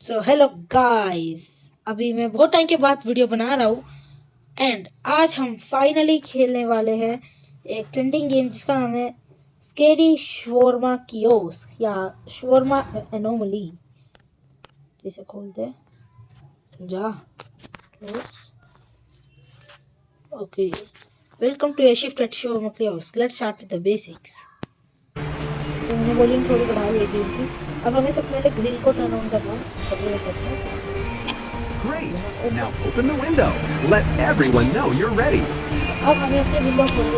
So hello guys, अभी मैं बहुत टाइम के बाद वीडियो बना रहा हूँ एंड आज हम फाइनली खेलने वाले हैं एक ट्रेंडिंग गेम जिसका नाम है स्केरी शवर्मा कियोस्क या शवर्मा एनोमली। इसे खोलते हैं। जा okay, welcome to a shift at shawarma kiosk. Let's start with the basics. तो मैंने वॉल्यूम थोड़ी बढ़ा दी गेम की। अब हमें सबसे पहले ग्रिल को टर्न ऑन करना है। Great! Now open the window. Let everyone know you're ready.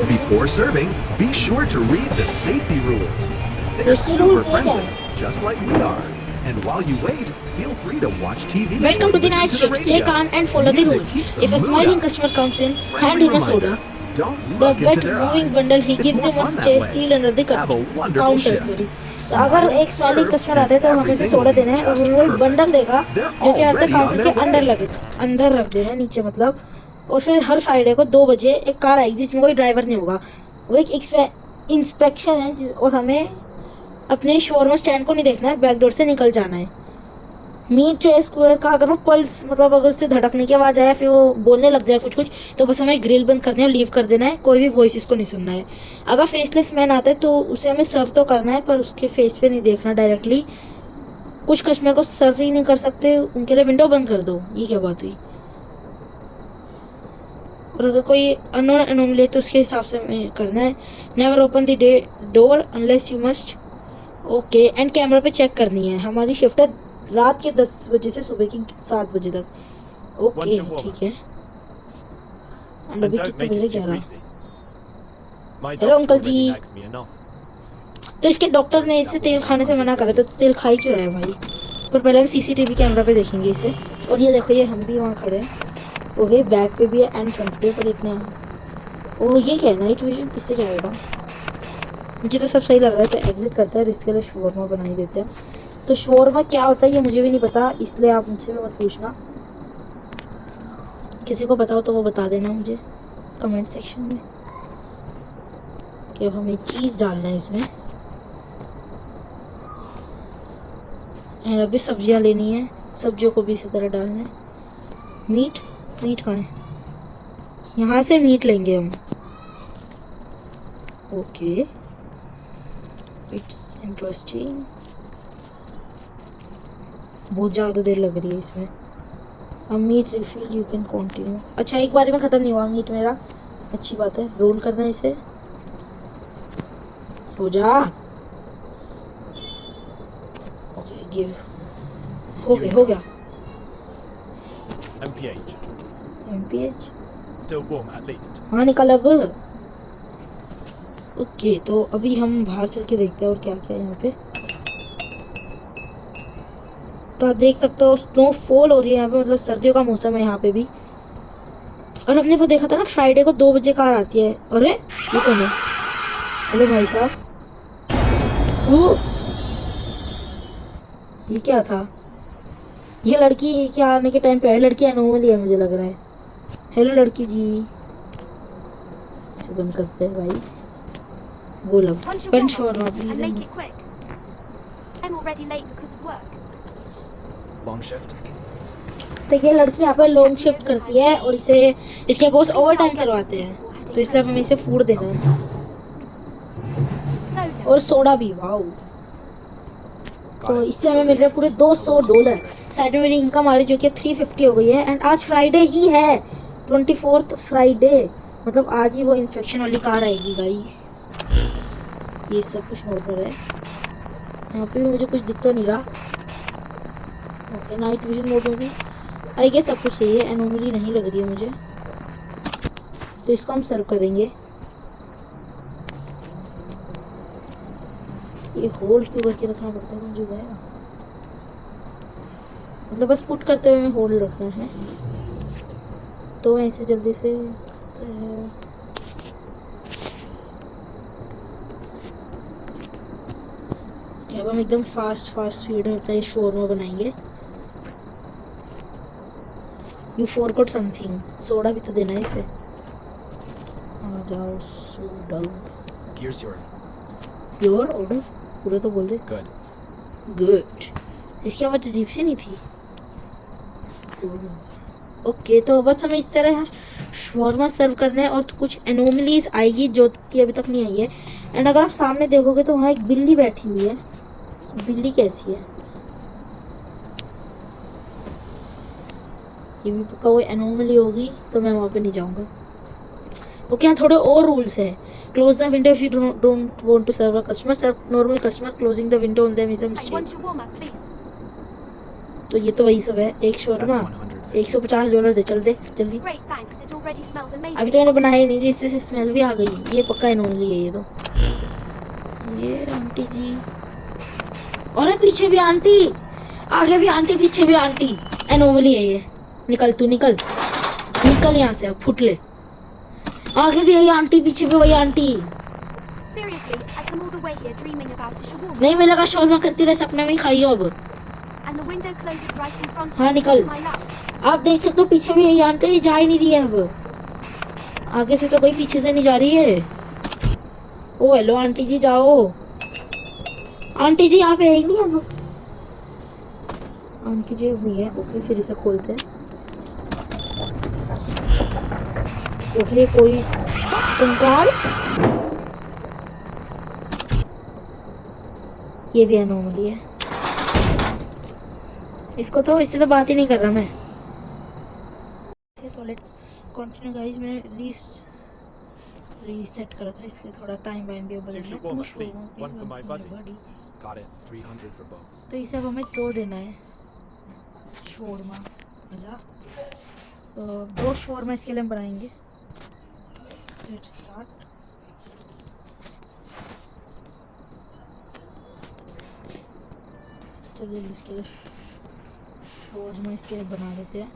Before serving, be sure to read the safety rules. They're super friendly, just like we are. And while you wait, feel free to watch TV. Welcome to the night shift. Stay calm and follow the rules. If a smiling customer comes in, hand him a soda. The wet moving bundle he gives him must stay sealed under the counter. तो अगर एक smiling customer आता है तो हमें से soda देना है और वो एक बंडल देगा जो कि अंदर काउंटर के अंदर रख देना है नीचे मतलब। और फिर हर फ्राइडे को 2 बजे एक कार आएगी जिसमें कोई ड्राइवर नहीं होगा। वो एक इंस्पेक्शन है और हमें अपने शोरूम स्टैंड को नहीं देखना है, बैक डोर से निकल जाना है। मीट जो है स्क्वायर का, अगर वो पल्स मतलब अगर उससे धड़कने की आवाज़ आया फिर वो बोलने लग जाए कुछ तो बस हमें ग्रिल बंद करनी है और लीव कर देना है। कोई भी वॉइस इसको नहीं सुनना है। अगर फेसलेस मैन आता है तो उसे हमें सर्व तो करना है पर उसके फेस पे नहीं देखना डायरेक्टली। कुछ कस्टमर को सर्व ही नहीं कर सकते, उनके लिए विंडो बंद कर दो। ये क्या बात हुई? और अगर कोई अननोन एनोमली तो उसके हिसाब से हमें करना है। Never open the door unless you must. Okay, and camera पे चेक करनी है। हमारी शिफ्ट है रात के 10 बजे से सुबह की 7 बजे तक। ओके ठीक है। एंड अभी कितने बजे? 11। हेलो अंकल जी। तो इसके डॉक्टर ने इसे तेल खाने से मना करा तो तेल खा ही क्यों रहा है भाई? पर पहले हम सीसीटीवी कैमरा पे देखेंगे इसे। और ये देखो, ये हम भी वहाँ खड़े हैं। ओके, बैक पे भी है एंड फ्रंट पे, पर इतना। और ये क्या है? Night vision. इससे क्या होगा? मुझे तो सब सही लग रहा है। तो एग्जिट करते हैं, इसके लिए शोरमा बना ही देते हैं। तो शोरमा क्या होता है ये मुझे भी नहीं पता, इसलिए आप मुझसे भी मत पूछना। किसी को बताओ तो वो बता देना मुझे कमेंट सेक्शन में कि अब हमें चीज़ डालना है इसमें। एंड अभी सब्जियां लेनी है, सब्जियों को भी इसी तरह डालना है। मीट कहाँ है? यहाँ से मीट लेंगे हम। Okay, it's interesting. बहुत ज़्यादा देर लग रही है इसमें। अब meat refill you can continue. अच्छा, एक बार में ख़त्म नहीं हुआ मीट मेरा। अच्छी बात है। रोल करना है इसे। हो जा। Okay, give. हो गया। MPH Still warm at least. हाँ, निकल अब। ओके, तो अभी हम बाहर चल के देखते हैं और क्या क्या है यहाँ पे। तो आप देख सकते हो स्नोफॉल हो रही है यहाँ पे, मतलब सर्दियों का मौसम है यहाँ पे भी। और हमने वो देखा था ना फ्राइडे को 2 बजे कार आती है। अरे ये कौन है? हेलो भाई साहब। ये क्या था? ये लड़की के आने के टाइम पे है। लड़की एनोमली है मुझे लग रहा है। हेलो लड़की जी। इसे बंद करते हैं गाइस। बोलो पंच शोरमा प्लीज। Long shift. तो ये लड़की यहाँ पे लॉन्ग शिफ्ट करती है और इसके बॉस ओवर टाइम करवाते हैं, तो इसलिए हमें इसे फूड देना है और सोडा भी। वाओ, तो इससे हमें मिल रहे पूरे $200। साइड में मेरी इनकम आ रही जो कि 350 हो गई है। एंड आज फ्राइडे ही है, 24th फ्राइडे, मतलब आज ही वो इंस्पेक्शन वाली कार आएगी गाइस। ये सब कुछ नॉर्मल है। यहाँ पे भी मुझे कुछ दिख तो नहीं रहा। ओके, नाइट विजन मोड में भी आई गेस सब कुछ सही है। एनोमली नहीं लग रही है मुझे, तो इसको हम सर्व करेंगे। ये होल्ड क्यों करके रखना पड़ता है? मुझे जाएगा मतलब बस पुट करते हुए हमें होल्ड रखना है। तो ऐसे जल्दी से अब हम एकदम फास्ट स्पीड में अपना शोरमा बनाएंगे। You forgot something. सोडा भी तो देना है इसे। आ जाओ सोडा। योर ऑर्डर पूरा तो बोल दे। Good. गुड। इसकी आवाज़ अजीब सी नहीं थी? ओके, तो बस हमें इस तरह शॉर्मा सर्व करना है और तो कुछ एनोमलीज आएगी जो कि अभी तक नहीं आई है। एंड अगर आप सामने देखोगे तो वहाँ एक बिल्ली बैठी हुई है। बिल्ली कैसी है? ये भी पक्का कोई एनोमली होगी, तो मैं वहाँ पे नहीं जाऊँगा। ओके, यहाँ थोड़े और रूल्स है। Close the window if you don't want to serve a customer, serve normal customer, closing the window on them is a mistake. तो ये तो वही सब है। एक शॉर्मा $150 दे, चल दे जल्दी। अभी तो मैंने बनाया ही नहीं, जिससे से स्मेल भी आ गई। ये पक्का एनोमली है ये तो। ये आंटी जी, और पीछे भी आंटी, आगे भी आंटी, पीछे भी आंटी। एनोमली है ये। निकल तू, निकल निकल यहाँ से, अब फुट ले। आगे भी यही आंटी, पीछे भी वही आंटी। नहीं, मैं लगा शोरमा करती रहे, सपने में ही खाइयो अब। हाँ निकल। आप देख सकते हो पीछे भी यही आंटी, जा ही नहीं रही है अब। आगे से तो कोई पीछे से नहीं जा रही है। ओ हेलो आंटी जी, जाओ। आंटी जी यहाँ पे है ही नहीं अब। आंटी जी अब नहीं है। ओके, फिर इसे खोलते हैं। ओके, कोई कंकाल, ये भी एनोमली है। इसको तो, इससे तो बात ही नहीं कर रहा मैं। तो लेट्स कंटिन्यू गाइस। मैंने रीसेट करा था, इसलिए थोड़ा टाइम वाइम भी बदलना है। तो इसे अब हमें 2 देना है शोरमा। मजा। तो 2 शोरमा इसके लिए हम बनाएंगे। Let's start. चलिए इसके लिए शोरमा इसके लिए बना देते हैं।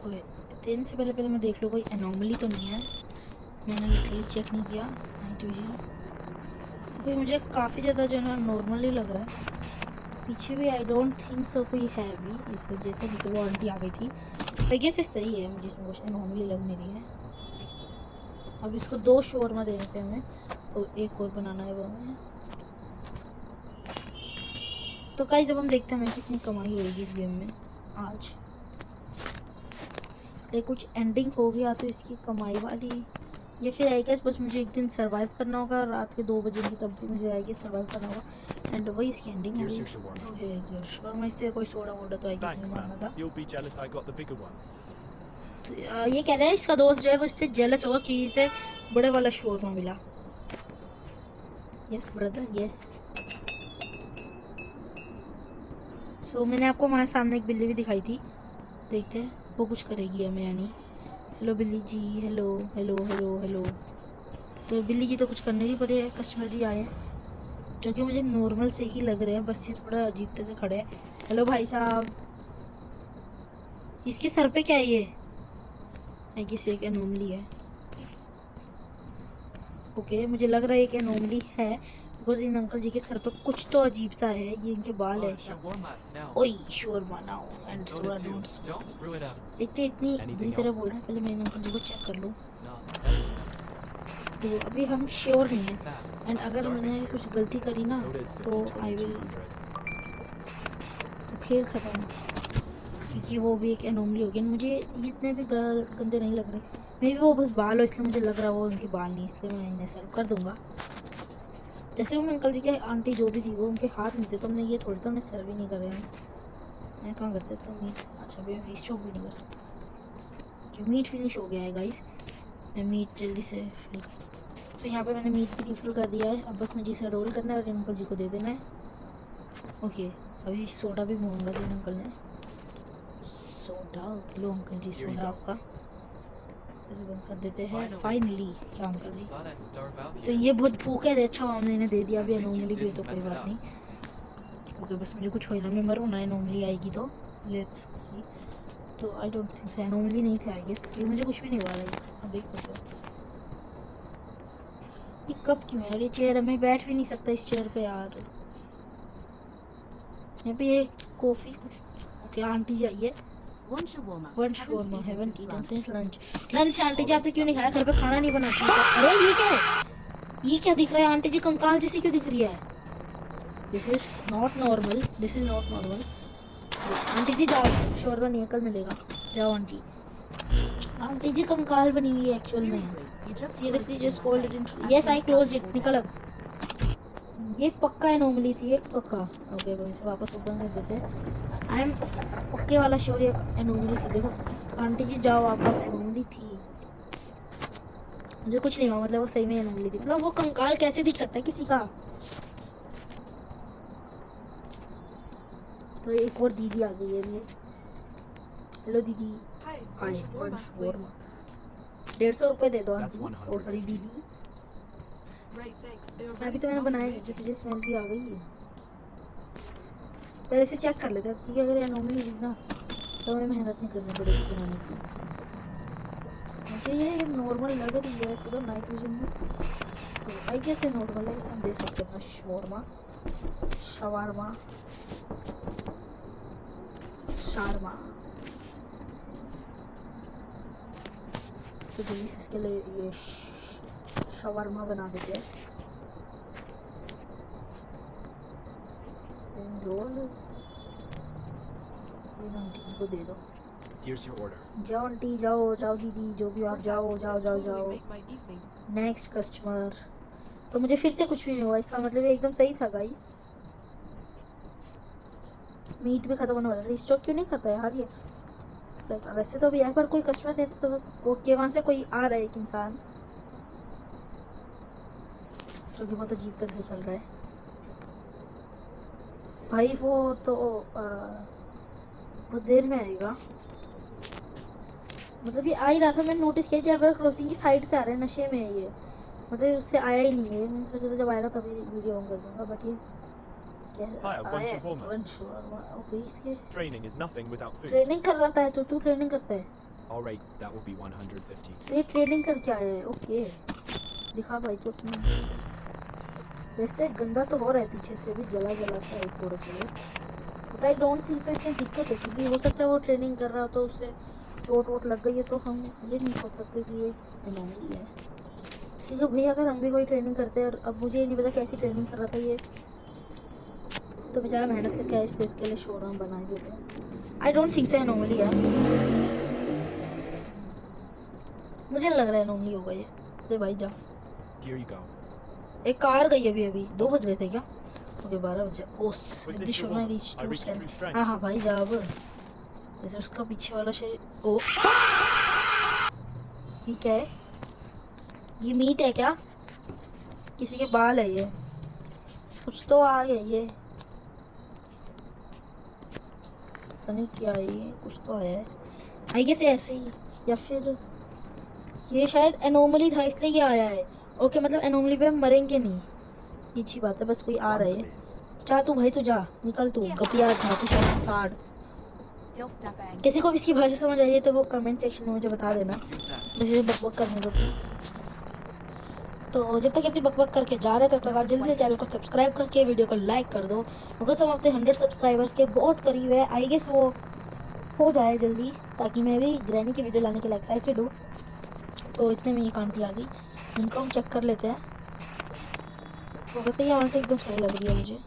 ओके, देने से पहले मैं देख लूँ कोई एनोमली तो नहीं है। मैंने लिटरली चेक नहीं किया नाइट विजन। तो मुझे काफ़ी ज़्यादा जो है ना नॉर्मल ही लग रहा है। पीछे भी आई डोंट थिंक सो कोई है भी, इस वजह से जैसे वो आंटी आ गई थी। आई गेस ये सही है, मुझे इसमें कुछ एनोमली लग नहीं रही है। अब इसको 2 शोरमा दे देते हैं हमें, तो एक और बनाना है वो हमें। तो गाइस जब हम देखते हैं हमें कितनी कमाई होगी इस गेम में आज। लेकिन कुछ एंडिंग हो गया तो इसकी कमाई वाली, या फिर आई गेस बस मुझे एक दिन सरवाइव करना होगा रात के 2 बजे की, तब भी मुझे आई गेस सरवाइव करना होगा। एंड वही इसकी एंडिंग होगी। शोरमा इससे कोई सोडा वोडा तो आई गेस नहीं मांगा था। तो ये कह रहा है इसका दोस्त जो है वो इससे जेलस होगा कि इसे बड़े वाला शोरमा मिला। Yes brother, yes. सो मैंने आपको वहाँ सामने एक बिल्ली भी दिखाई थी, देखते हैं वो कुछ करेगी हमें या नहीं। हेलो बिल्ली जी, हेलो हेलो हेलो हेलो। तो बिल्ली जी तो कुछ करने नहीं पड़े। कस्टमर जी आए जो कि मुझे नॉर्मल से ही लग रहे हैं, बस ये थोड़ा अजीब तरह से खड़े हैं। हेलो भाई साहब, इसके सर पे क्या है ये? किसी एक एनोमली है। ओके, मुझे लग रहा है एक एनोमली है बिकॉज इन अंकल जी के सर पर कुछ तो अजीब सा है। ये इनके बाल है। ओए shawarma now and soda don't spoil. इतनी बुरी तरह बोल रहे हैं, पहले मैं इन अंकल जी को चेक कर लूँ। तो अभी हम श्योर नहीं है, एंड अगर मैंने कुछ गलती करी ना तो आई विल, तो खेल ख़त्म, क्योंकि वो भी एक एनोमली होगी। मुझे ये इतने भी गंदे नहीं लग रहे। मे भी वो बस बाल हो इसलिए मुझे लग रहा है वो उनके बाल नहीं, इसलिए मैं इन्हें सर्व कर दूंगा। जैसे वो अंकल जी के आंटी जो भी थी वो उनके हाथ नहीं थे, तो हमने ये थोड़ी तो उन्हें सर्व ही नहीं कर रहे हैं। मैं कहाँ करते तो मीट, अच्छा भैया फिश चॉप भी नहीं कर सकते। मीट फिनिश हो गया है गाइस, मैं मीट जल्दी से फिल कर। तो यहाँ पे मैंने मीट भी रिफिल कर दिया है। अब बस मुझे इसे रोल करना है और अंकल जी को दे देना है। ओके, अभी सोडा भी मांगा था अंकल ने। सोडा लो अंकल जी, सोडा आपका। इसे बंद कर देते हैं फाइनली। क्या अंकल जी, तो ये बहुत भूखे थे। अच्छा हमने इन्हें दे दिया। अभी एनोमली भी है तो कोई बात नहीं। ओके, बस मुझे कुछ हो ना, मैं मरूँ ना एनोमली आएगी तो। Let's see. तो I don't think so anomaly नहीं थे आई गेस, क्योंकि मुझे कुछ भी नहीं हुआ है। अब देख सकते हो ये कब क्यों है ये चेयर, मैं बैठ भी नहीं सकता इस चेयर पे यार। यहाँ पे ये कॉफ़ी कुछ। ओके, आंटी जी आई है। One shawarma, haven't eaten since lunch. Lunch से आंटी जी आपने क्यों नहीं खाया? घर पे खाना नहीं बनाती। अरे ये क्या है? ये क्या दिख रहा है? आंटी जी कंकाल जैसी क्यों दिख रही है? This is not normal, this is not normal. Aunty ji जाओ, शोरबा नहीं है, कल मिलेगा। जाओ आंटी। आंटी जी कंकाल बनी हुई है एक्चुअल में। Seriously just called it in. Yes I closed it, निकल अब। ये पक्का एनोमली थी, एक पक्का। ओके तो इसे वापस ओपन कर देते हैं। आई एम पक्के वाला श्योर ये एनोमली थी। देखो आंटी जी जाओ, आप एनोमली थी। मुझे कुछ नहीं हुआ, मतलब वो सही में एनोमली थी। मतलब वो कंकाल कैसे दिख सकता है किसी का। तो एक और दीदी आ गई है मेरी। हेलो दीदी। हाय वंश वर्मा। 150 रुपए दे दो आंटी। ओ सॉरी दीदी। अभी तो मैंने बनाया नहीं, तुझे स्मेल भी आ गई है। पहले से चेक कर लेते हैं, क्योंकि अगर एनोमली हुई ना तो हमें मेहनत नहीं करनी पड़ेगी बनाने की। मुझे ये नॉर्मल लग रही है वैसे तो नाइट विजन में। तो आई गेस ये नॉर्मल है, इसे हम दे सकते हैं शोरमा, शवारमा, शारमा। तो जल्दी से इसके लिए ये शवारमा बना देते हैं। रोल ये आंटी को दे दो। Here's your order. जाओ आंटी जाओ, जाओ दीदी, जो भी आप जाओ जाओ जाओ जाओ। Next customer. तो मुझे फिर से कुछ भी नहीं हुआ, इसका मतलब ये एकदम सही था गाइस। मीट भी खत्म होने वाला है, रिस्टॉक क्यों नहीं करता यार ये। वैसे तो भी यहाँ पर कोई कस्टमर देते तो ओके, वहाँ से कोई आ रहा है एक इंसान जो कि बहुत अजीब तरह से चल रहा है भाई। वो तो बहुत देर में आएगा, मतलब ये आ ही रहा था। मैंने नोटिस किया जेब्रा क्रॉसिंग की साइड से आ रहे हैं, नशे में है ये, मतलब उससे आया ही नहीं है। मैंने सोचा था जब आएगा तभी वीडियो ऑन कर दूंगा, बट ये Hi, I'm One Shawarma. Okay इसके Training is nothing without food. Training कर रहा है। तो तू ट्रेनिंग करता है All right, that will be 150. तो ये ट्रेनिंग करके आया है। ओके दिखा भाई तो अपने। वैसे गंदा तो हो रहा है पीछे से भी, जला जला सा है थोड़ा चलो, बट आई डोंट थिंक सो इतनी दिक्कत है, क्योंकि हो सकता है वो ट्रेनिंग कर रहा हो तो उससे चोट वोट लग गई है। तो हम ये नहीं सोच सकते कि ये एनोमली है, क्योंकि भाई अगर हम भी कोई ट्रेनिंग करते हैं और अब मुझे नहीं पता कैसी ट्रेनिंग कर रहा था ये, तो बेचारा मेहनत करके आया, इसलिए इसके लिए शोरूम बना ही देते हैं। आई डोंट थिंक सो एनोमली है, मुझे लग रहा है एनोमली होगा ये। दे भाई जा। Here you go. एक कार गई अभी अभी 2 बज गए थे क्या। ओके 12 बजे। ओस With the this showroom shawarma, reach I to reach sale. true strength. हाँ हाँ भाई जा अब। जैसे उसका पीछे वाला शरीर। ओ ये क्या है, ये मीट है क्या, किसी के बाल है ये, कुछ तो आ गया ये, पता नहीं क्या है ये, कुछ तो आया है। आई गेस ऐसे ही, या फिर ये शायद एनोमली था इसलिए ये आया है। ओके मतलब एनोमली पे हम मरेंगे नहीं, ये अच्छी बात है। बस कोई आ रहा है। जा तू भाई, तू जा, निकल तू गपिया था तू शायद साड़। किसी को भी इसकी भाषा समझ आई है तो वो कमेंट सेक्शन में मुझे बता देना, मुझे बकबक करने दो। तो जब तक अपनी बकबक करके जा रहे तब तक आप जल्दी से चैनल को सब्सक्राइब करके वीडियो को लाइक कर दो, बिकॉज हम अपने 100 सब्सक्राइबर्स के बहुत करीब है। आई गेस वो हो जाए जल्दी, ताकि मैं भी ग्रैनी की वीडियो लाने के लिए एक्साइटेड हूँ। तो इतने में ये आंटी आ गई, इनको हम चेक कर लेते हैं। तो कहते हैं ये आंटी एकदम सही लग रही है मुझे।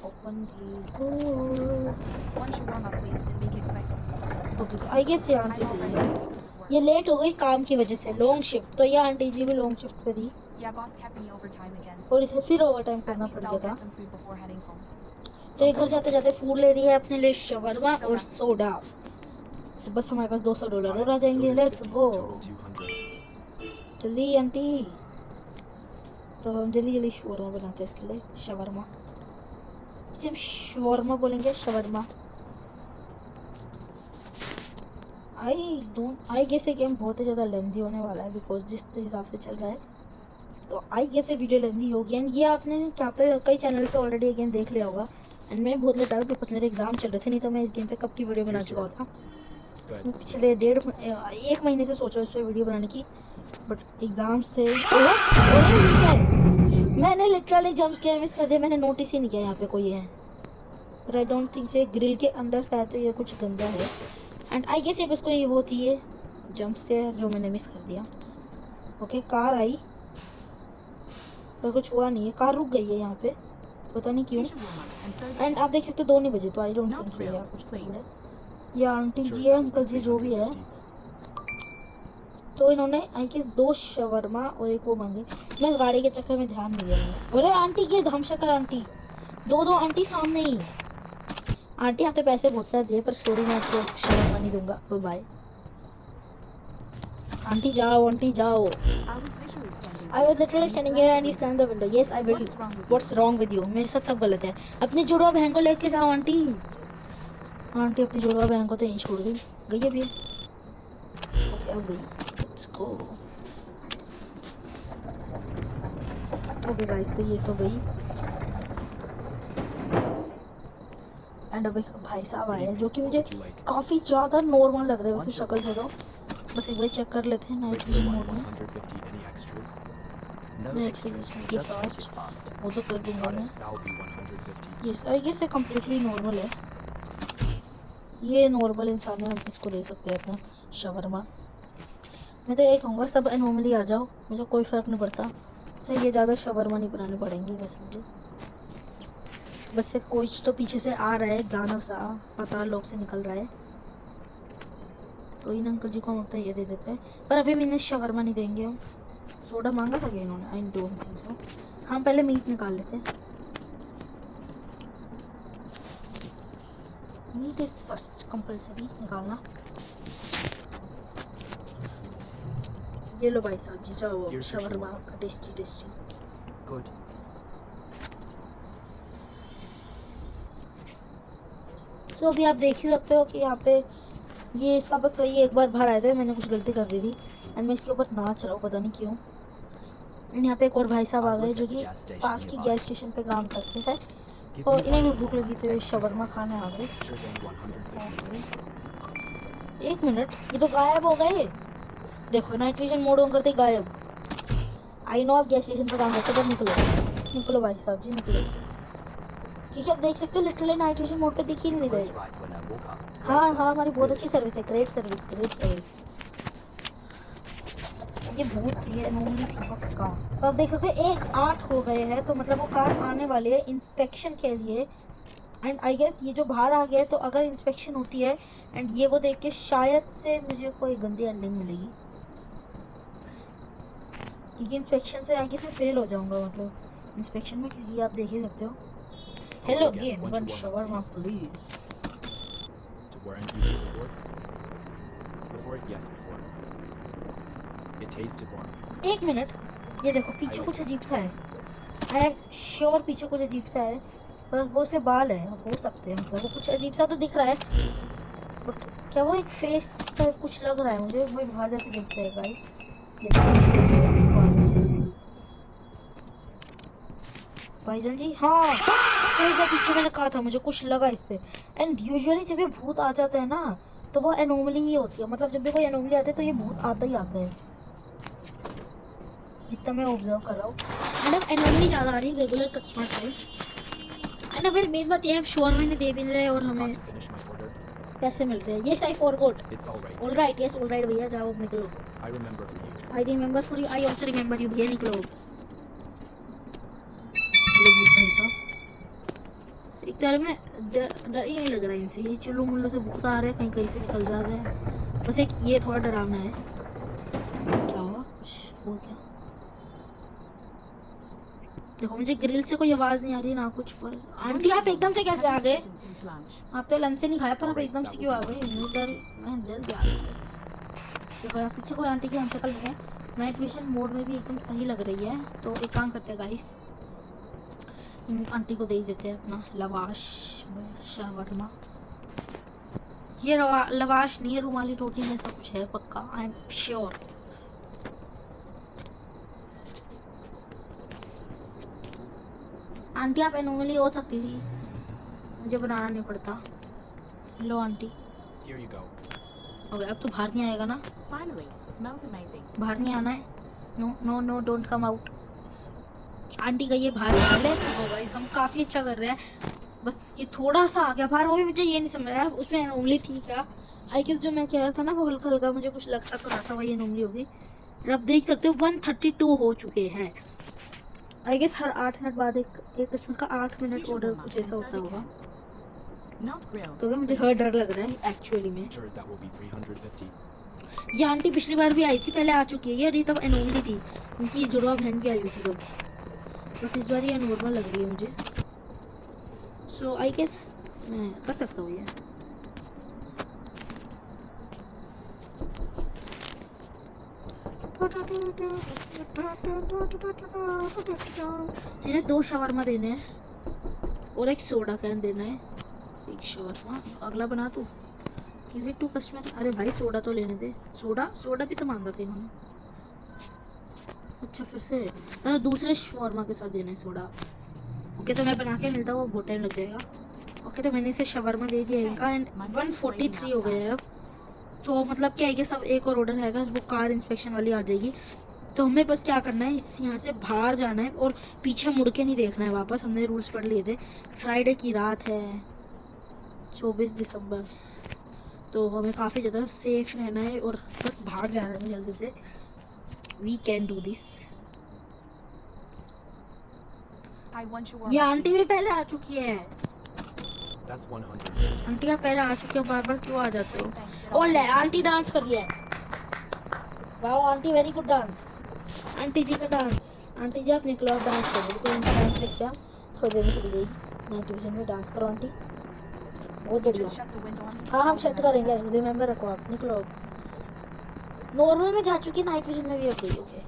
ओपन ओके आई गेस ये आंटी सही है। ये लेट हो गई काम की वजह से, लॉन्ग शिफ्ट, तो ये आंटी जी भी लॉन्ग शिफ्ट पे थी और इसे फिर ओवर टाइम करना पड़ गया था। तो ये घर जाते जाते फूड ले रही है अपने लिए, शवरमा और सोडा। तो बस हमारे पास $200 और आ जाएंगे। Let's go 200. जल्दी आंटी। तो हम जल्दी जल्दी शवरमा बनाते हैं इसके लिए, शवरमा, इसे हम शवरमा बोलेंगे, शवरमा। आई गेस ये गेम बहुत ही ज़्यादा लेंथी होने वाला है, बिकॉज जिस हिसाब से चल रहा है तो आई गेस ये वीडियो लेंथी होगी। एंड ये आपने क्या पता कई चैनल पे ऑलरेडी ये गेम देख लिया होगा। एंड मैं बहुत लेट आया बिकॉज मेरे एग्जाम चल रहे थे, नहीं तो मैं इस गेम पे कब की वीडियो बना चुका था। Good. मैं पिछले 1.5 महीने से सोचा उस पर वीडियो बनाने की, बट एग्जाम्स थे। मैंने लिटरली जंप स्केयर मिस कर दिया, मैंने नोटिस ही नहीं किया यहाँ पे कोई है। बट आई डोंट थिंक से ग्रिल के अंदर से आया तो ये कुछ गंदा है। एंड आई गेस ये बस कोई वो थी ये जंप स्केयर जो मैंने मिस कर दिया। ओके कार आई पर कुछ हुआ नहीं है, कार रुक गई है यहाँ पे। पता नहीं क्यों। एंड आप देख सकते हो 2 नहीं बजे, तो आई डोंट थिंक सो या कुछ गड़बड़ है। ये आंटी जी है, अंकल जी जो भी है, तो इन्होंने आई गेस 2 शवरमा और 1 वो मांगे। मैं इस गाड़ी के चक्कर में ध्यान नहीं दिया मैंने। अरे आंटी की धमशकर आंटी, 2 आंटी सामने ही। आंटी आपके पैसे बहुत सारे दिए, पर सॉरी मैं आपको शवरमा नहीं दूंगा, बाय बाय। आंटी जाओ, आंटी जाओ। I was literally standing here and you slammed the window. Yes, I will. What's wrong with you? मेरे साथ सब गलत है। अपनी जुड़वा बहन को लेके जाओ आंटी। आंटी अपनी जुड़वा बहन को तो यहीं छोड़ दी, गई है भी। ओके अब गई। Let's go. ओके गाइस, तो ये तो गई। एंड अब एक भाई साहब आए हैं जो कि मुझे काफ़ी ज़्यादा नॉर्मल लग रहे हैं उसकी शक्ल से। तो बस एक बार चेक कर लेते हैं नाइट विजन मोड में। नहीं एक्सरसाइज में फास्ट वो तो कर दूंगा मैं। यस आई गेस ये कम्प्लीटली नॉर्मल है, ये नॉर्मल इंसान है, हम इसको दे सकते हैं अपना शवरमा। मैं तो यही कहूँगा सब एनोमली आ जाओ, मुझे कोई फ़र्क नहीं पड़ता। सही है, ज़्यादा शवरमा नहीं बनाने पड़ेंगे बस मुझे। बस एक कोच तो पीछे से आ रहा है, दानव सा पता लोग से निकल रहा है, तो इन अंकल जी को हम लगता है ये दे देते हैं। पर अभी मैंने शवरमा नहीं देंगे हम। सोडा मांगा था क्या इन्होंने? आई डोंट थिंक सो। हम पहले मीट निकाल लेते हैं। मीट इज फर्स्ट कंपल्सरी निकालना। ये लो भाई साहब जी, जाओ शवरमा का टेस्टी टेस्टी। गुड। तो अभी आप देख ही सकते हो कि यहाँ पे ये इसका बस वही एक बार बाहर आए थे, मैंने कुछ गलती कर दी थी एंड मैं इसके ऊपर नाच रहा हूँ, पता नहीं क्यों। एंड यहाँ पे एक और भाई साहब आ गए जो कि पास की गैस स्टेशन पे काम करते थे, तो इन्हें भी भूख लगी थी, शवरमा खाने आ गए। 1 मिनट, ये तो गायब हो गए। देखो नाइट विजन मोड ऑन करते गायब। आई नो आप गैस स्टेशन पे काम करते, पर निकलो निकलो भाई साहब जी निकलो। ठीक है, देख सकते हो लिटरली नाइट विजन मोड पे दिख ही नहीं रहे। हाँ हाँ, हमारी बहुत अच्छी सर्विस है, ग्रेट सर्विस ग्रेट सर्विस। ये भूत थी, एनोमली थी पक्का। तो आप देख सकते हैं 1-8 हो गए हैं, तो मतलब वो कार आने वाली है इंस्पेक्शन के लिए। एंड आई गेस ये जो बाहर आ गया है, तो अगर इंस्पेक्शन होती है एंड ये वो देख के शायद से मुझे कोई गंदी एंडिंग मिलेगी, क्योंकि इंस्पेक्शन से आई गेस मैं फेल हो जाऊंगा, मतलब इंस्पेक्शन में, क्योंकि आप देख ही सकते हो। Hello again, one shawarma please. Weren't you before? Before? Yes, before. It tasted warm. 1 minute, ये देखो पीछे कुछ अजीब सा है। आई एम श्योर पीछे कुछ अजीब सा है, पर वो उसके बाल है, हो सकते हैं, मतलब वो कुछ अजीब सा तो दिख रहा है, बट क्या वो एक फेस टाइप कुछ लग रहा है मुझे। वही बाहर जाके देखते हैं गाइस। भाईजान जी, हाँ तो पीछे मैंने कहा था मुझे कुछ लगा इस पे। एंड यूजुअली जब ये भूत आ जाता है ना, तो वो एनोमली ही होती है, मतलब जब भी कोई एनोमली आती है तो ये भूत आता ही आता है, जितना मैं ऑब्जर्व कर रहा हूँ। एंड अब एनोमली ज़्यादा आ रही है रेगुलर कस्टमर से। एंड अब मेन बात ये है, श्योर मैंने दे भी रहे हैं और हमें पैसे मिल रहे हैं। Yes I forgot. Alright, yes alright भैया, जाओ निकलो। I remember for you, I also remember you भैया, निकलो। एक तरह में डर ही नहीं लग रहा है इनसे, ये चुल्लू मुल्लू से भूत आ रहे हैं, कहीं कहीं से निकल जा रहे हैं। बस एक ये थोड़ा डरावना है। क्या हुआ? कुछ हो गया? देखो मुझे ग्रिल से कोई आवाज नहीं आ रही ना कुछ। पर आंटी आप एकदम से कैसे आ गए? आप तो लंच से नहीं खाया, पर आप एकदम से क्यों आ गए? मैं डर गया। देखो यहाँ पीछे कोई आंटी की हम शक्ल नहीं है। नाइट विजन मोड में भी एकदम सही लग रही है, तो एक काम करते हैं गाइस, इन आंटी को दे ही देते हैं अपना लवाश शवरमा। ये लवाश नहीं है, रुमाली रोटी में सब कुछ है पक्का, आई एम श्योर। आंटी आप एनोमली हो सकती थी, मुझे बनाना नहीं पड़ता। लो aunty. Here you go. Okay, अब तो बाहर नहीं आएगा ना? Finally, smells amazing. बाहर नहीं आना है। No no no, don't come out. Aunty गई है बाहर निकाले। ओ भाई हम काफ़ी अच्छा कर रहे हैं, बस ये थोड़ा सा आ गया बाहर, वो भी मुझे ये नहीं समझ रहा है उसमें एनोमली थी क्या। आई गेस जो मैं कह रहा था ना वो हल्का हल्का मुझे कुछ लग सा तो रहा था, वही एनोमली होगी। और अब देख सकते हो 132 हो चुके हैं। आई गेस हर 8 मिनट बाद एक कस्टमर का 8 मिनट Teacher ऑर्डर warm-up, कुछ ऐसा insert होता the होगा। can. Not grilled. तो भी मुझे थोड़ा डर लग रहा है एक्चुअली में। Sure, that will be 350. ये आंटी पिछली बार भी आई थी, पहले आ चुकी है ये, अभी तब एनोमली थी, उनकी जुड़वा बहन भी आई हुई थी तब, बट इस बार ये नॉर्मल लग रही है मुझे। सो आई गेस मैं कर सकता हूँ ये। जिन्हें 2 शवरमा देने हैं और एक सोडा कैन देना है। एक शवरमा अगला बना तू, गिव इट टू कस्टमर। अरे भाई सोडा तो लेने दे, सोडा भी तो मांगा था इन्होंने। अच्छा फिर से दूसरे शवरमा के साथ देना है सोडा। ओके तो मैं बना के मिलता हूँ, वो बहुत टाइम लग जाएगा। ओके तो मैंने इसे शवरमा दे दिया इनका एंड 143 हो गया है अब। तो मतलब क्या है कि सब एक और ऑर्डर रहेगा, वो कार इंस्पेक्शन वाली आ जाएगी। तो हमें बस क्या करना है, यहाँ से बाहर जाना है और पीछे मुड़ के नहीं देखना है वापस। हमने रूल्स पढ़ लिए थे। फ्राइडे की रात है 24 दिसंबर, तो हमें काफ़ी ज़्यादा सेफ रहना है और बस भाग जाना है जल्दी से। We can do this. I want ये shawarma. आंटी भी पहले आ चुकी है। That's 100. आंटी आप पहले आ चुके हो, बार बार क्यों आ जाते हो? Thanks. ओ ले आंटी डांस कर रही है। Wow aunty very good dance. Aunty ji का डांस। आंटी जी आप निकलो, आप डांस करो। तो इनका डांस देखते हैं हम, थोड़ी देर में चली जाएगी। नाइट विजन में डांस करो आंटी, बहुत बढ़िया। Just shut the window on me. हाँ हम शट करेंगे, रिमेम्बर रखो आप। निकलो, नॉर्मल में जा चुकी, नाइट विजन में भी अब गई। ओके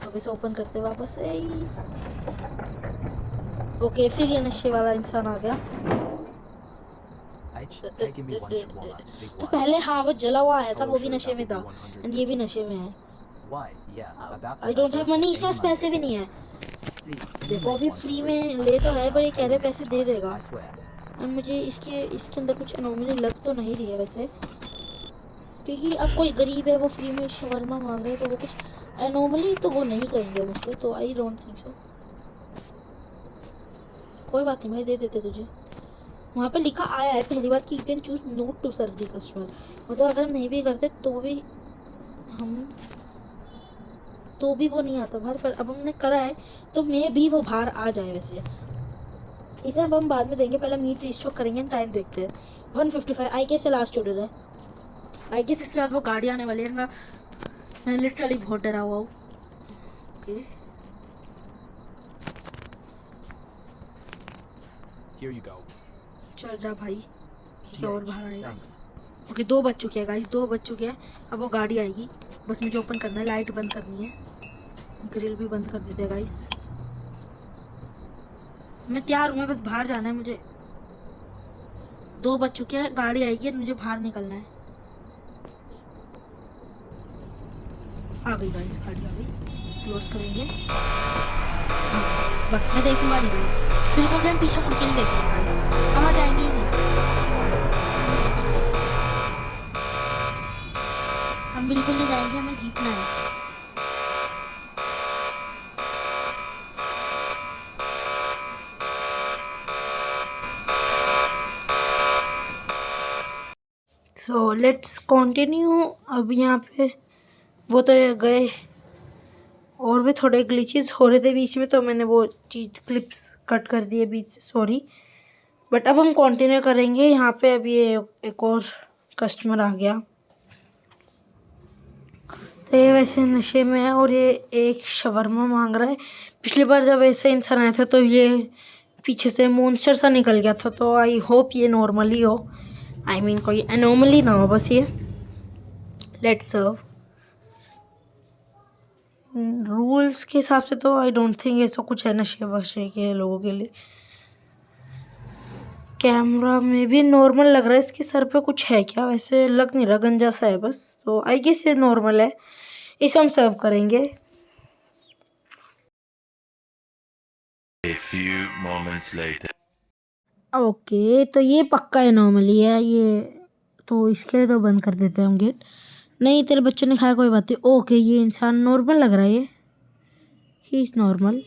अब इसे ओपन करते हैं वापस से। ओके फिर ये नशे वाला इंसान आ गया। Give me one shawarma. Big तो one. पहले हाँ वो जला हुआ आया था, Oh, वो भी sure, नशे that में will था be 150. एंड ये भी नशे में है। Why? Yeah, about I that, don't have don't money, pay इसके पास money. पैसे भी नहीं है। See, देखो you अभी want फ्री free. में ले तो रहा है, पर ये कह रहे पैसे दे देगा। I swear. और मुझे इसके अंदर कुछ एनोमली लग तो नहीं रही है वैसे, क्योंकि अब कोई गरीब है वो फ्री में शवरमा मांग रहे हैं, तो वो कुछ एनोमली तो वो नहीं करेंगे मुझसे, तो आई डोंट थिंक सो। कोई बात नहीं भाई, दे देते तुझे। वहाँ पे लिखा आया है पहली बार कि you can choose not to serve the customer, मतलब अगर हम नहीं भी करते तो भी वो नहीं आता बाहर, पर अब हमने करा है तो मे भी वो बाहर आ जाए। वैसे इसे अब हम बाद में देंगे, पहले मीट रिस्टॉक करेंगे। टाइम देखते हैं 155। आई गेस लास्ट ऑर्डर है। आई गेस इसके बाद वो गाड़ी आने वाली है। मैं लिटरली बहुत डरा हुआ हूँ। Okay Here you go. चल जा भाई, ये और बाहर आएगा। Thanks. ओके 2 बज चुके हैं गाइस, 2 बज चुके हैं। अब वो गाड़ी आएगी, बस मुझे ओपन करना है, लाइट बंद करनी है, ग्रिल भी बंद कर देते हैं गाइस। मैं तैयार हूँ, मैं बस बाहर जाना है मुझे। 2 बज चुके हैं, गाड़ी आएगी और मुझे बाहर निकलना है। आ गई गाइस, गाड़ी आ गई। क्लोज करेंगे बस, मैं देखूंगा नहीं गाइस, बिल्कुल भी हम पीछे मुड़ के नहीं देखेंगे गाइस, कहाँ जाएंगे ही नहीं, हम बिल्कुल नहीं जाएंगे, हमें जीतना है। So let's continue. अब यहाँ पे वो तो गए और भी थोड़े ग्लिचेस हो रहे थे बीच में, तो मैंने वो चीज़ क्लिप्स कट कर दिए बीच से, सॉरी। बट अब हम कंटिन्यू करेंगे। यहाँ पे अब ये एक और कस्टमर आ गया, तो ये वैसे नशे में है और ये एक शवरमा मांग रहा है। पिछली बार जब ऐसे इंसान आया था तो ये पीछे से मॉन्स्टर सा निकल गया था, तो आई होप ये नॉर्मली हो, आई मीन कोई एनोमली ना हो बस ये। Let's serve. रूल्स के हिसाब से तो आई डोंट थिंक ऐसा कुछ है नशे वशे के लोगों के लिए। कैमरा में भी नॉर्मल लग रहा है, इसके सर पे कुछ है क्या, वैसे लग नहीं रहा, गंजा सा है बस, तो आई गेस ये नॉर्मल है। इसे हम सर्व करेंगे। A few moments later. Okay तो ये पक्का है नॉर्मली है ये, तो इसके लिए तो बंद कर देते हैं हम गेट। नहीं तेरे बच्चों ने खाया, कोई बात नहीं। ओके ये इंसान नॉर्मल लग रहा है, ये he is normal.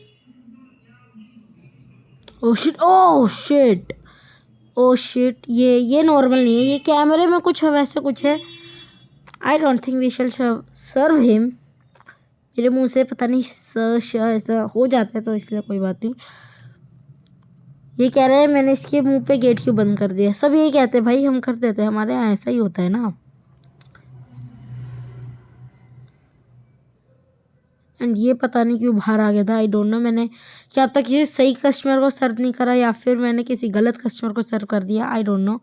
Oh shit, oh shit, oh shit, ये नॉर्मल नहीं है, ये कैमरे में कुछ है, वैसे कुछ है। I don't think we shall serve him. मेरे मुंह से पता नहीं स श ऐसा हो जाता है, तो इसलिए कोई बात नहीं। ये कह रहे हैं मैंने इसके मुंह पे गेट क्यों बंद कर दिया। सब यही कहते हैं भाई, हम कर देते हैं, हमारे यहाँ ऐसा ही होता है ना। एंड ये पता नहीं क्यों बाहर आ गया था, आई डोंट नो। मैंने क्या अब तक किसी सही कस्टमर को सर्व नहीं करा या फिर मैंने किसी गलत कस्टमर को सर्व कर दिया, आई डोंट नो।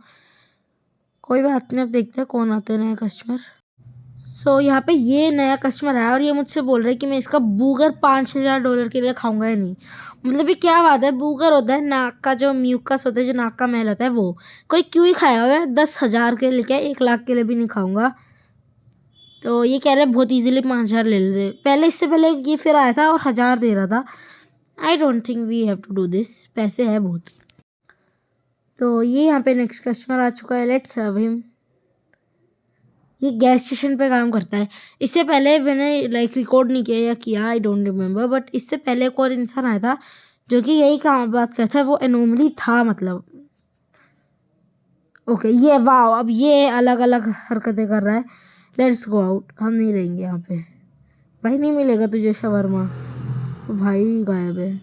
कोई बात नहीं, अब देखते हैं कौन आते हैं नए कस्टमर। सो यहाँ पे ये नया कस्टमर आया और ये मुझसे बोल रहा है कि मैं इसका बूगर $5000 के लिए खाऊंगा या नहीं। मतलब ये क्या बात है, बूगर होता है नाक का जो म्यूकस होता है, जो नाक का मैल होता है, वो कोई क्यों ही खाया। मैं 10,000 के लिए क्या 1 लाख के लिए भी नहीं खाऊंगा। तो ये कह रहे हैं बहुत इजीली 5,000 ले लेते। पहले इससे पहले ये फिर आया था और 1,000 दे रहा था। I don't think we have to do this, पैसे हैं बहुत। तो ये यहाँ पे नेक्स्ट कस्टमर आ चुका है, लेट्स सर्व हिम। ये गैस स्टेशन पे काम करता है। इससे पहले मैंने लाइक रिकॉर्ड नहीं किया या किया, आई डोंट रिमेम्बर, बट इससे पहले एक और इंसान आया था जो कि यही काम बात करता है, वो एनोमली था मतलब। ओके ये वाह, अब ये अलग अलग हरकतें कर रहा है। लेट्स गो आउट, हम नहीं रहेंगे यहाँ पे भाई, नहीं मिलेगा तुझे शवरमा। भाई गायब है।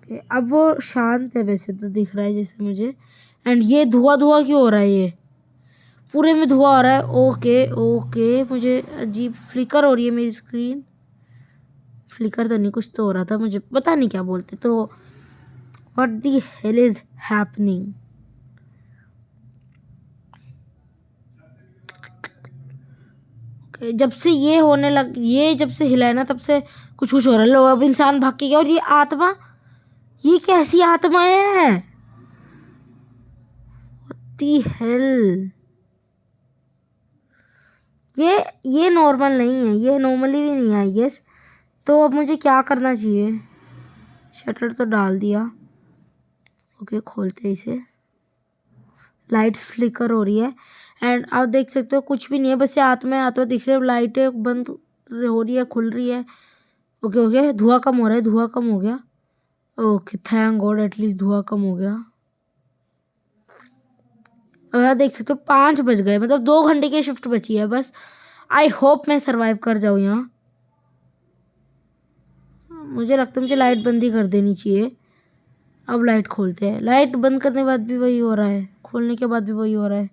Okay, अब वो शांत है वैसे तो, दिख रहा है जैसे मुझे। एंड ये धुआं धुआं क्यों हो रहा है, ये पूरे में धुआं हो रहा है। ओके ओके, मुझे अजीब फ्लिकर हो रही है मेरी स्क्रीन। फ्लिकर तो नहीं, कुछ तो हो रहा था, मुझे पता नहीं क्या बोलते। तो what the hell is happening. जब से ये होने लग, ये जब से हिला है ना, तब से कुछ कुछ हो रहा है। लो अब इंसान भाग के गया। और ये आत्मा, ये कैसी आत्मा है, दी हेल। ये नॉर्मल नहीं है, ये नॉर्मली भी नहीं है आई गेस। तो अब मुझे क्या करना चाहिए। शटर तो डाल दिया। ओके खोलते इसे। लाइट फ्लिकर हो रही है एंड आप देख सकते हो कुछ भी नहीं है, बस ये आत्मा आत्मा दिख रही है। लाइटें बंद हो रही है, खुल रही है। ओके ओके, धुआं कम हो रहा है, धुआं कम हो गया। ओके थैंक गॉड, एटलीस्ट धुआं कम हो गया। अब आप देख सकते हो 5 बज गए, मतलब 2 घंटे की शिफ्ट बची है बस। आई होप मैं सरवाइव कर जाऊँ यहाँ। मुझे लगता है मुझे लाइट बंद ही कर देनी चाहिए। अब लाइट खोलते हैं। लाइट बंद करने के बाद भी वही हो रहा है, खोलने के बाद भी वही हो रहा है।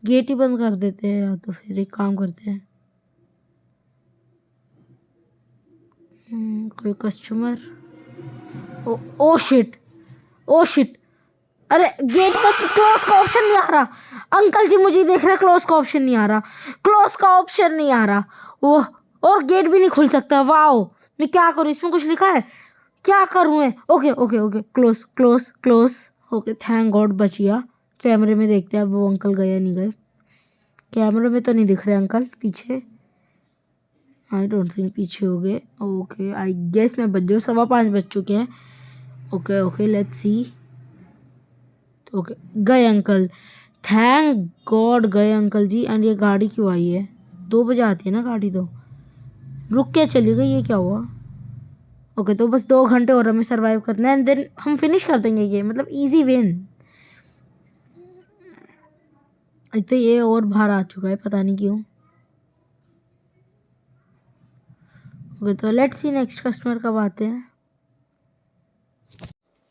गेट ही बंद कर देते हैं, या तो फिर एक काम करते हैं। कोई customer. Oh shit, oh shit. अरे गेट का क्लोज का ऑप्शन नहीं आ रहा। अंकल जी मुझे देख रहे हैं, क्लोज का ऑप्शन नहीं आ रहा, क्लोज का ऑप्शन नहीं आ रहा। वो और गेट भी नहीं खुल सकता। वाओ, मैं क्या करूँ, इसमें कुछ लिखा है, क्या करूँ मैं। Okay okay okay, close close close. Okay thank God बच गया। कैमरे में देखते हैं अब वो अंकल गए या नहीं गए। कैमरे में तो नहीं दिख रहे अंकल पीछे, आई डोंट थिंक पीछे हो गए। ओके आई गेस मैं बच जाऊँ, 5:15 बज चुके हैं। Okay okay let's see. Okay गए अंकल, थैंक गॉड गए अंकल जी। एंड ये गाड़ी क्यों आई है, 2 बजे आती है ना गाड़ी, तो रुक के चली गई, ये क्या हुआ। ओके तो बस 2 घंटे और हमें सरवाइव करना है एंड देन हम फिनिश कर देंगे ये, मतलब इजी विन। तो ये और बाहर आ चुका है, पता नहीं क्यों। ओके तो लेट्स सी नेक्स्ट कस्टमर कब आते हैं।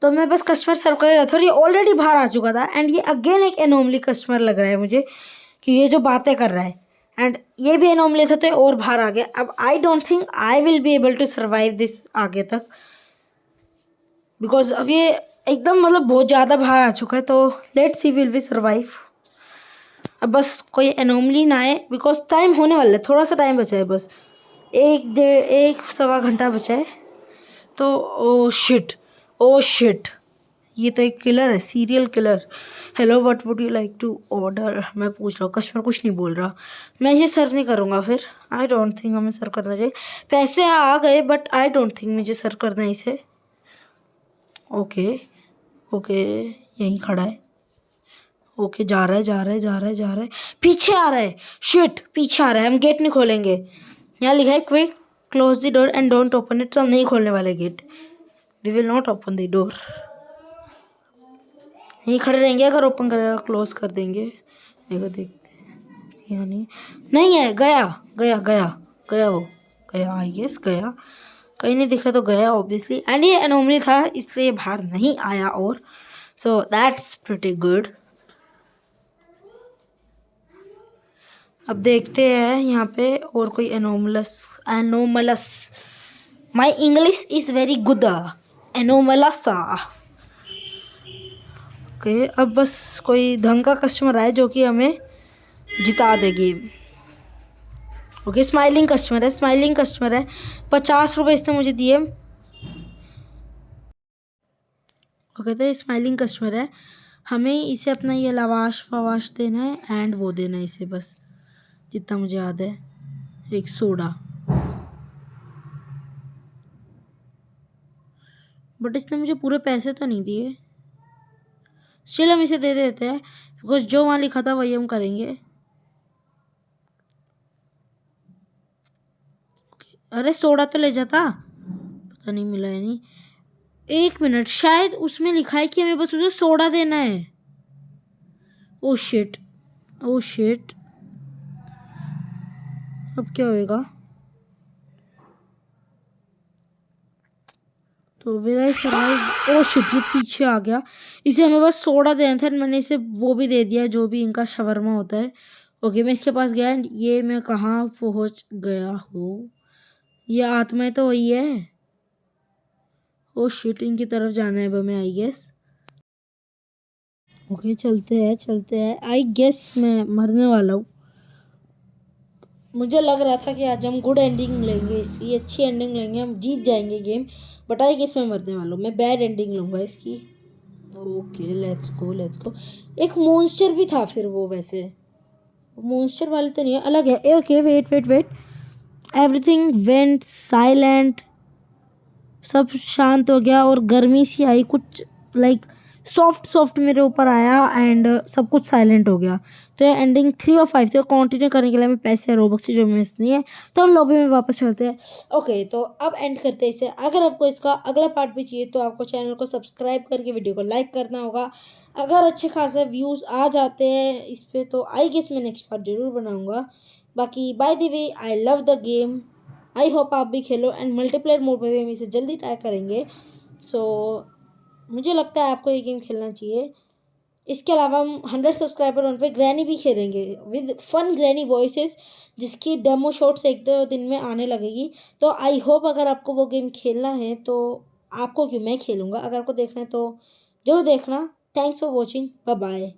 तो मैं बस कस्टमर सर्व कर रहा था और ये ऑलरेडी बाहर आ चुका था। एंड ये अगेन एक एनोमली कस्टमर लग रहा है मुझे, कि ये जो बातें कर रहा है। एंड ये भी एनोमली था, तो ये और बाहर आ गया। अब I don't think I will be able to survive this आगे तक, बिकॉज अब ये एकदम मतलब बहुत ज़्यादा बाहर आ चुका है। तो let's see will we survive. अब बस कोई एनोमली ना आए, बिकॉज टाइम होने वाला है, थोड़ा सा टाइम बचा है बस, 1-1.25 घंटा बचा है। तो ओ शिट, ये तो एक किलर है, serial killer. Hello what would you like to order. मैं पूछ रहा हूँ, कस्टमर कुछ नहीं बोल रहा। मैं ये सर्व नहीं करूँगा फिर, आई डोंट थिंक हमें सर्व करना चाहिए। पैसे आ गए बट आई डोंट थिंक मुझे सर्व करना है इसे। ओके ओके यहीं खड़ा है। ओके जा रहा है, पीछे आ रहा है। शिट पीछे आ रहा है, हम गेट नहीं खोलेंगे। यहाँ लिखा है quick close the door and don't open it, तो हम नहीं खोलने वाले gate. We will not open the door. यहीं खड़े रहेंगे, अगर ओपन करेगा क्लोज कर देंगे। देखो देखते हैं या नहीं है, गया। गया वो, गया आई गेस, गया, कहीं नहीं दिख रहा तो गया ऑब्वियसली। एंड ये एनोमली था इसलिए बाहर नहीं आया, और सो दैट्स प्रिटी गुड। अब देखते हैं यहाँ पे और कोई anomalous my English is very good. Anomalous okay, अब बस कोई ढंग का कस्टमर आए जो कि हमें जिता दे गेम। ओके, स्माइलिंग कस्टमर है। 50 रुपये इसने मुझे दिए। ओके, तो स्माइलिंग कस्टमर है, हमें इसे अपना ये लवाश फवाश देना है एंड वो देना है इसे, बस जितना मुझे याद है, एक सोडा। बट इसने मुझे पूरे पैसे तो नहीं दिए। चल हम इसे दे देते हैं, बिकॉज जो वहाँ लिखा था वही हम करेंगे। अरे सोडा तो ले जाता, पता नहीं मिला है नहीं। 1 मिनट, शायद उसमें लिखा है कि हमें बस उसे सोडा देना है। ओ शिट, ओ शिट, अब क्या होएगा? तो will I survive? Oh shit, ये पीछे आ गया। इसे हमें बस सोडा देना था, मैंने इसे वो भी दे दिया जो भी इनका शवरमा होता है। ओके, मैं इसके पास गया, ये मैं कहाँ पहुँच गया हूँ? ये आत्माएं तो वही है। ओ शिट, इनकी तरफ जाना है हमें आई गेस। ओके, चलते हैं। आई गेस मैं मरने वाला हूँ। मुझे लग रहा था कि आज हम गुड एंडिंग लेंगे, इसकी अच्छी एंडिंग लेंगे, हम जीत जाएंगे गेम, बट आई गेस मैं मरने वाला हूँ। मैं बैड एंडिंग लूँगा इसकी। Okay, let's go. एक मॉन्स्टर भी था फिर वो, वैसे मॉन्स्टर वाले तो नहीं है, अलग है। Okay, wait, everything went silent, सब शांत हो गया और गर्मी सी आई, कुछ लाइक सॉफ्ट मेरे ऊपर आया एंड सब कुछ साइलेंट हो गया। तो ये एंडिंग 3 और 5 थे। कंटिन्यू करने के लिए हमें पैसे रोबक्स जो मिस नहीं है, तो हम लॉबी में वापस चलते हैं। ओके, तो अब एंड करते हैं इसे। अगर आपको इसका अगला पार्ट भी चाहिए तो आपको चैनल को सब्सक्राइब करके वीडियो को लाइक करना होगा। अगर अच्छे खासे व्यूज़ आ जाते हैं इस पर तो आई गेस मैं नेक्स्ट पार्ट जरूर बनाऊँगा। बाकी by the way, I love the game, I hope आप भी खेलो, एंड मल्टीप्लेयर मोड में भी हम इसे जल्दी ट्राई करेंगे। सो मुझे लगता है आपको ये गेम खेलना चाहिए। इसके अलावा हम 100 सब्सक्राइबर होने पे ग्रैनी भी खेलेंगे विद फन ग्रैनी वॉइसेस, जिसकी डेमो शॉट्स 1-2 दिन में आने लगेगी। तो आई होप अगर आपको वो गेम खेलना है तो आपको, क्यों, मैं खेलूँगा, अगर आपको देखना है तो ज़रूर देखना। Thanks for watching, bye bye.